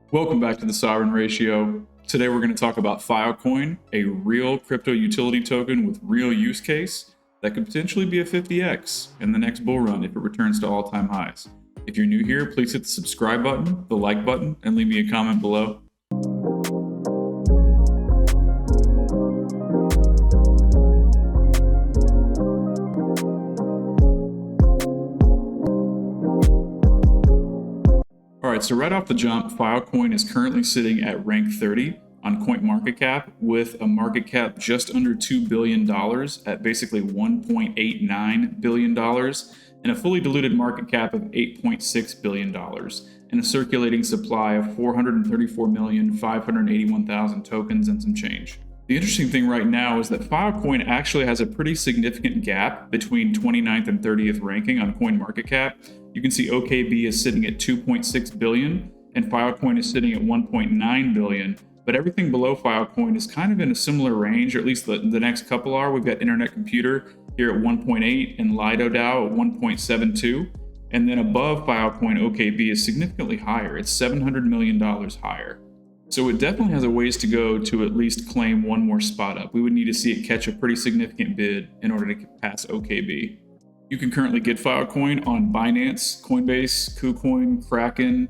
Welcome back to the Sovereign Ratio. Today we're going to talk about Filecoin, a real crypto utility token with real use case that could potentially be a 50x in the next bull run if it returns to all-time highs. If you're new here, please hit the subscribe button, the like button, and leave me a comment below. Alright, so right off the jump, Filecoin is currently sitting at rank 30 on CoinMarketCap with a market cap just under $2 billion at basically $1.89 billion and a fully diluted market cap of $8.6 billion and a circulating supply of 434,581,000 tokens and some change. The interesting thing right now is that Filecoin actually has a pretty significant gap between 29th and 30th ranking on CoinMarketCap. You can see OKB is sitting at 2.6 billion and Filecoin is sitting at 1.9 billion. But everything below Filecoin is kind of in a similar range, or at least the next couple are. We've got Internet Computer here at 1.8 and LidoDAO at 1.72. And then above Filecoin, OKB is significantly higher. It's $700 million higher. So it definitely has a ways to go to at least claim one more spot up. We would need to see it catch a pretty significant bid in order to pass OKB. You can currently get Filecoin on Binance, Coinbase, KuCoin, Kraken,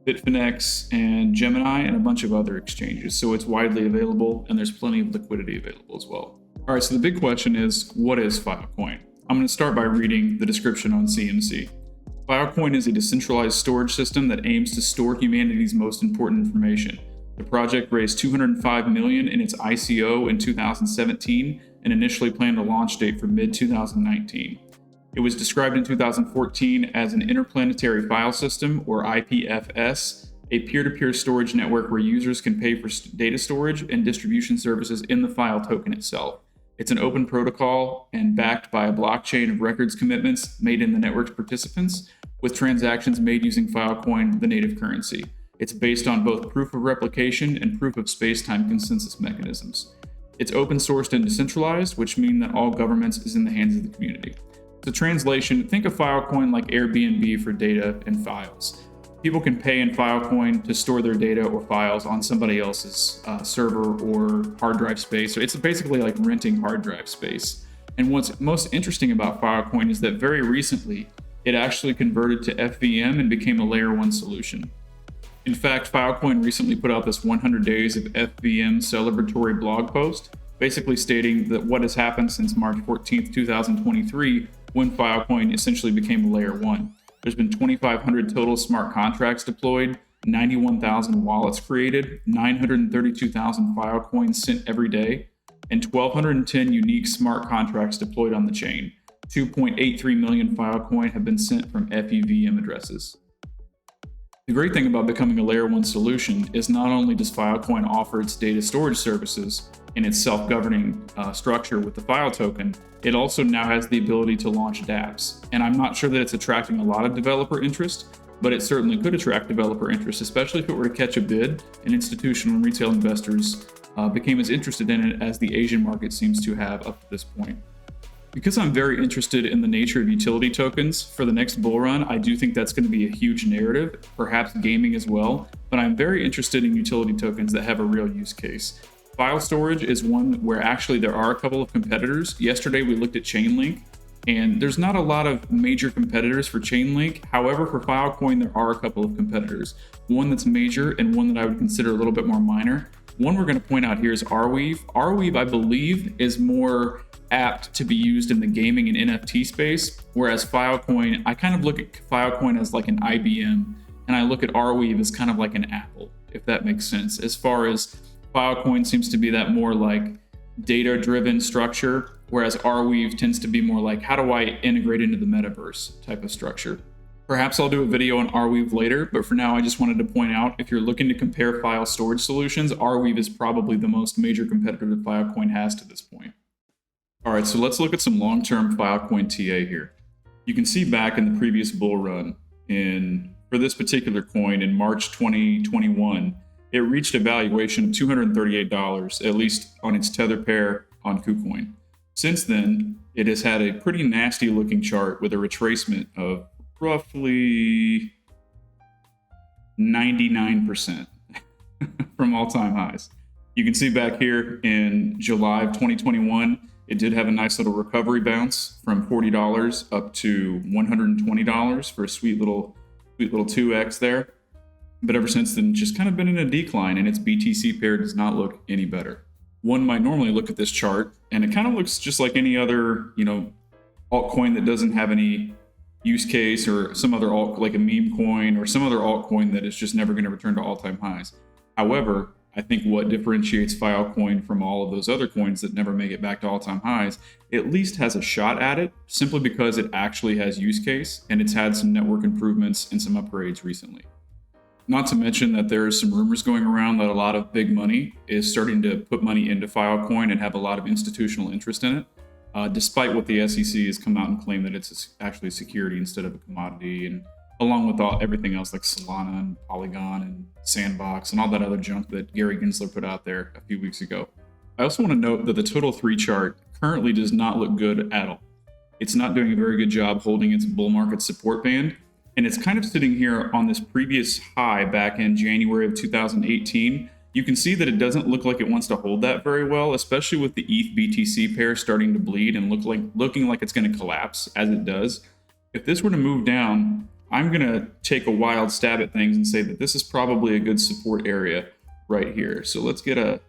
Bitfinex, and Gemini, and a bunch of other exchanges. So it's widely available, and there's plenty of liquidity available as well. All right, so the big question is, what is Filecoin? I'm going to start by reading the description on CMC. Filecoin is a decentralized storage system that aims to store humanity's most important information. The project raised $205 million in its ICO in 2017 and initially planned a launch date for mid-2019. It was described in 2014 as an interplanetary file system, or IPFS, a peer-to-peer storage network where users can pay for data storage and distribution services in the file token itself. It's an open protocol and backed by a blockchain of records commitments made in the network's participants, with transactions made using Filecoin, the native currency. It's based on both proof of replication and proof of space-time consensus mechanisms. It's open sourced and decentralized, which means that all governance is in the hands of the community. So translation, think of Filecoin like Airbnb for data and files. People can pay in Filecoin to store their data or files on somebody else's server or hard drive space. So it's basically like renting hard drive space. And what's most interesting about Filecoin is that very recently, it actually converted to FVM and became a layer 1 solution. In fact, Filecoin recently put out this 100 days of FVM celebratory blog post, basically stating that what has happened since March 14th, 2023, when Filecoin essentially became a layer 1. There's been 2,500 total smart contracts deployed, 91,000 wallets created, 932,000 Filecoins sent every day, and 1,210 unique smart contracts deployed on the chain. 2.83 million Filecoin have been sent from FEVM addresses. The great thing about becoming a layer 1 solution is not only does Filecoin offer its data storage services in its self-governing structure with the file token, it also now has the ability to launch dApps. And I'm not sure that it's attracting a lot of developer interest, but it certainly could attract developer interest, especially if it were to catch a bid and institutional and retail investors became as interested in it as the Asian market seems to have up to this point. Because I'm very interested in the nature of utility tokens for the next bull run, I do think that's going to be a huge narrative, perhaps gaming as well, but I'm very interested in utility tokens that have a real use case. File storage is one where actually there are a couple of competitors. Yesterday we looked at Chainlink, and there's not a lot of major competitors for Chainlink. However, for Filecoin, there are a couple of competitors. One that's major and one that I would consider a little bit more minor. One we're going to point out here is Arweave. Arweave, I believe, is more apt to be used in the gaming and NFT space, whereas Filecoin, I kind of look at Filecoin as like an IBM, and I look at Arweave as kind of like an Apple, if that makes sense. As far as Filecoin seems to be that more like data-driven structure, whereas Arweave tends to be more like, how do I integrate into the metaverse type of structure? Perhaps I'll do a video on Arweave later, but for now I just wanted to point out, if you're looking to compare file storage solutions, Arweave is probably the most major competitor that Filecoin has to this point. All right, so let's look at some long-term Filecoin TA here. You can see back in the previous bull run for this particular coin in March 2021, it reached a valuation of $238, at least on its tether pair on KuCoin. Since then, it has had a pretty nasty looking chart with a retracement of roughly 99% from all-time highs. You can see back here in July of 2021, it did have a nice little recovery bounce from $40 up to $120 for a sweet little 2x there. But ever since then, just kind of been in a decline, and its BTC pair does not look any better. One might normally look at this chart, and it kind of looks just like any other, altcoin that doesn't have any use case, or some other alt, like a meme coin or some other altcoin that is just never going to return to all-time highs. However, I think what differentiates Filecoin from all of those other coins that never make it back to all-time highs, it at least has a shot at it, simply because it actually has use case, and it's had some network improvements and some upgrades recently. Not to mention that there is some rumors going around that a lot of big money is starting to put money into Filecoin and have a lot of institutional interest in it, despite what the SEC has come out and claimed that it's actually a security instead of a commodity, and along with everything else like Solana and Polygon and Sandbox and all that other junk that Gary Gensler put out there a few weeks ago. I also want to note that the Total 3 chart currently does not look good at all. It's not doing a very good job holding its bull market support band. And it's kind of sitting here on this previous high back in January of 2018. You can see that it doesn't look like it wants to hold that very well, especially with the ETH BTC pair starting to bleed and looking like it's going to collapse as it does. If this were to move down, I'm going to take a wild stab at things and say that this is probably a good support area right here. So let's get a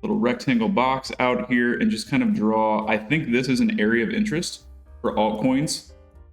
little rectangle box out here and just kind of draw. I think this is an area of interest for altcoins.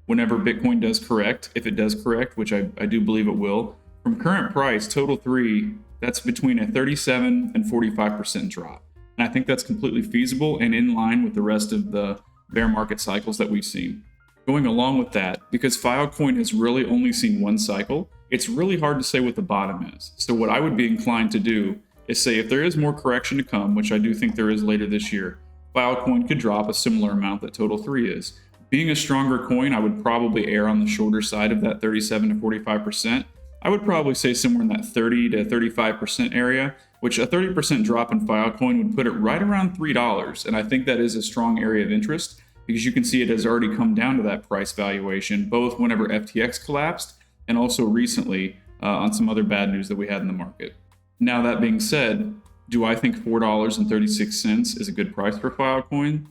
Whenever Bitcoin does correct, if it does correct, which I do believe it will, from current price, Total 3, that's between a 37 and 45% drop. And I think that's completely feasible and in line with the rest of the bear market cycles that we've seen. Going along with that, because Filecoin has really only seen one cycle, it's really hard to say what the bottom is. So what I would be inclined to do is say if there is more correction to come, which I do think there is later this year, Filecoin could drop a similar amount that Total 3 is. Being a stronger coin, I would probably err on the shorter side of that 37 to 45%. I would probably say somewhere in that 30 to 35% area, which a 30% drop in Filecoin would put it right around $3. And I think that is a strong area of interest because you can see it has already come down to that price valuation, both whenever FTX collapsed and also recently on some other bad news that we had in the market. Now, that being said, do I think $4.36 is a good price for Filecoin?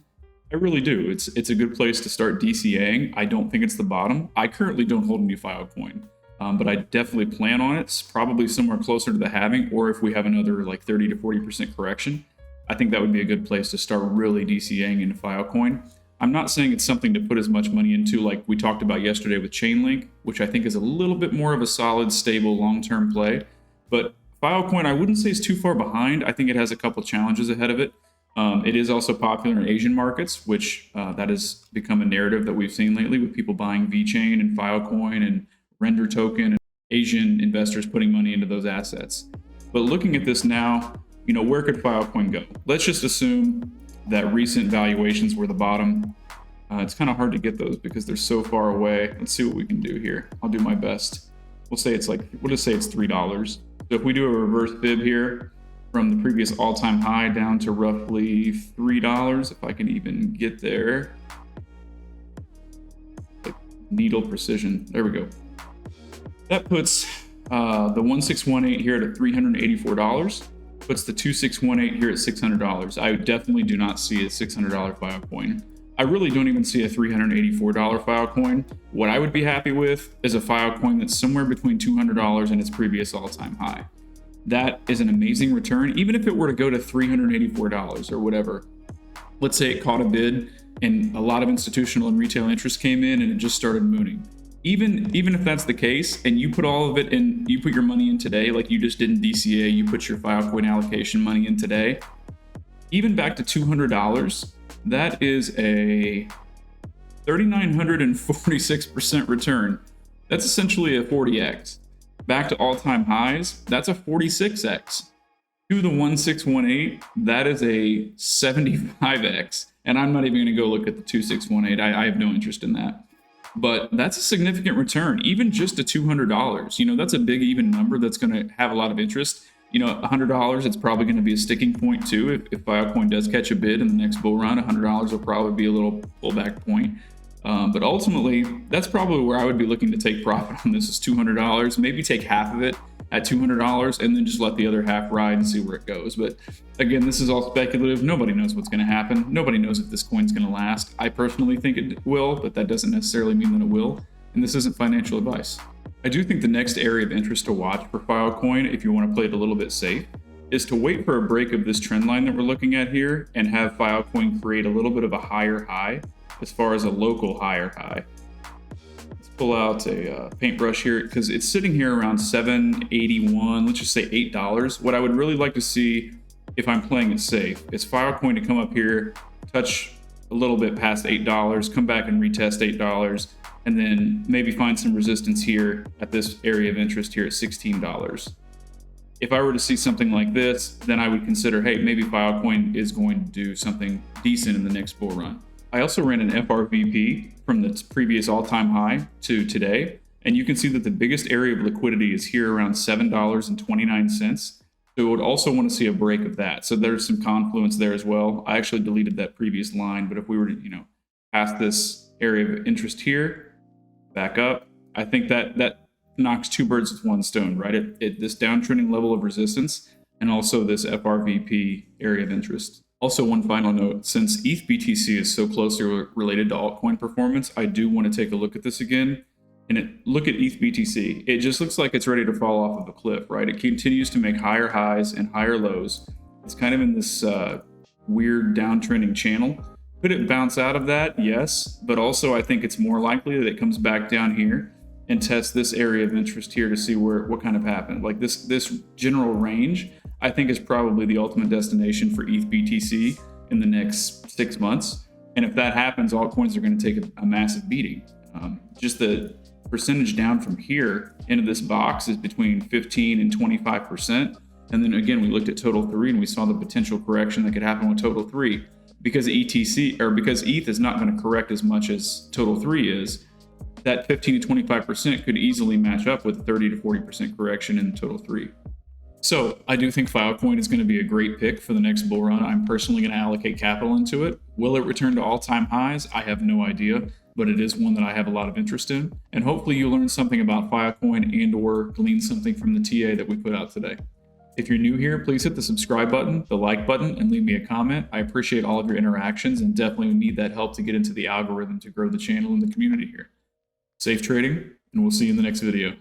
I really do. It's a good place to start DCAing. I don't think it's the bottom. I currently don't hold any Filecoin, but I definitely plan on it. It's probably somewhere closer to the halving, or if we have another like 30 to 40% correction, I think that would be a good place to start really DCAing into Filecoin. I'm not saying it's something to put as much money into like we talked about yesterday with Chainlink, which I think is a little bit more of a solid, stable, long-term play. But Filecoin, I wouldn't say is too far behind. I think it has a couple challenges ahead of it. It is also popular in Asian markets, which that has become a narrative that we've seen lately with people buying VeChain and Filecoin and Render Token and Asian investors putting money into those assets. But looking at this now, where could Filecoin go? Let's just assume that recent valuations were the bottom. It's kind of hard to get those because they're so far away. Let's see what we can do here. I'll do my best. We'll just say it's $3. So if we do a reverse fib here, from the previous all-time high down to roughly $3, if I can even get there. Like needle precision. There we go. That puts the 1618 here at $384. Puts the 2618 here at $600. I definitely do not see a $600 Filecoin. I really don't even see a $384 Filecoin. What I would be happy with is a Filecoin that's somewhere between $200 and its previous all-time high. That is an amazing return, even if it were to go to $384 or whatever. Let's say it caught a bid and a lot of institutional and retail interest came in and it just started mooning. Even if that's the case and you put all of it in, you put your money in today, like you just didn't DCA, you put your Filecoin allocation money in today, even back to $200, that is a 3,946% return. That's essentially a 40x. Back to all-time highs, that's a 46x. To the 1618, that is a 75x. And I'm not even going to go look at the 2618. I have no interest in that. But that's a significant return, even just to $200. That's a big even number that's going to have a lot of interest. $100, it's probably going to be a sticking point too. If Filecoin does catch a bid in the next bull run, $100 will probably be a little pullback point. But ultimately, that's probably where I would be looking to take profit on this is $200. Maybe take half of it at $200 and then just let the other half ride and see where it goes. But again, this is all speculative. Nobody knows what's going to happen. Nobody knows if this coin's going to last. I personally think it will, but that doesn't necessarily mean that it will. And this isn't financial advice. I do think the next area of interest to watch for Filecoin, if you want to play it a little bit safe, is to wait for a break of this trend line that we're looking at here and have Filecoin create a little bit of a higher high as far as a local higher high. Let's pull out a paintbrush here because it's sitting here around $7.81, let's just say $8. What I would really like to see, if I'm playing it safe, is Filecoin to come up here, touch a little bit past $8, come back and retest $8, and then maybe find some resistance here at this area of interest here at $16. If I were to see something like this, then I would consider, hey, maybe Filecoin is going to do something decent in the next bull run. I also ran an FRVP from the previous all-time high to today, and you can see that the biggest area of liquidity is here around $7.29. So we would also want to see a break of that. So there's some confluence there as well. I actually deleted that previous line, but if we were to, past this area of interest here, back up, I think that knocks two birds with one stone, right? This downtrending level of resistance and also this FRVP area of interest. Also, one final note, since ETH BTC is so closely related to altcoin performance, I do want to take a look at this again and look at ETH BTC. It just looks like it's ready to fall off of a cliff, right? It continues to make higher highs and higher lows. It's kind of in this weird downtrending channel. Could it bounce out of that? Yes, but also I think it's more likely that it comes back down here and tests this area of interest here to see what kind of happened. Like this general range, I think is probably the ultimate destination for ETH BTC in the next 6 months. And if that happens, altcoins are going to take a massive beating. Just the percentage down from here into this box is between 15 and 25%. And then again, we looked at total 3 and we saw the potential correction that could happen with total 3. Because because ETH is not going to correct as much as total 3 is, that 15 to 25% could easily match up with a 30 to 40% correction in total 3. So I do think Filecoin is going to be a great pick for the next bull run. I'm personally going to allocate capital into it. Will it return to all-time highs? I have no idea, but it is one that I have a lot of interest in. And hopefully you learn something about Filecoin and or glean something from the TA that we put out today. If you're new here, please hit the subscribe button, the like button, and leave me a comment. I appreciate all of your interactions and definitely need that help to get into the algorithm to grow the channel and the community here. Safe trading, and we'll see you in the next video.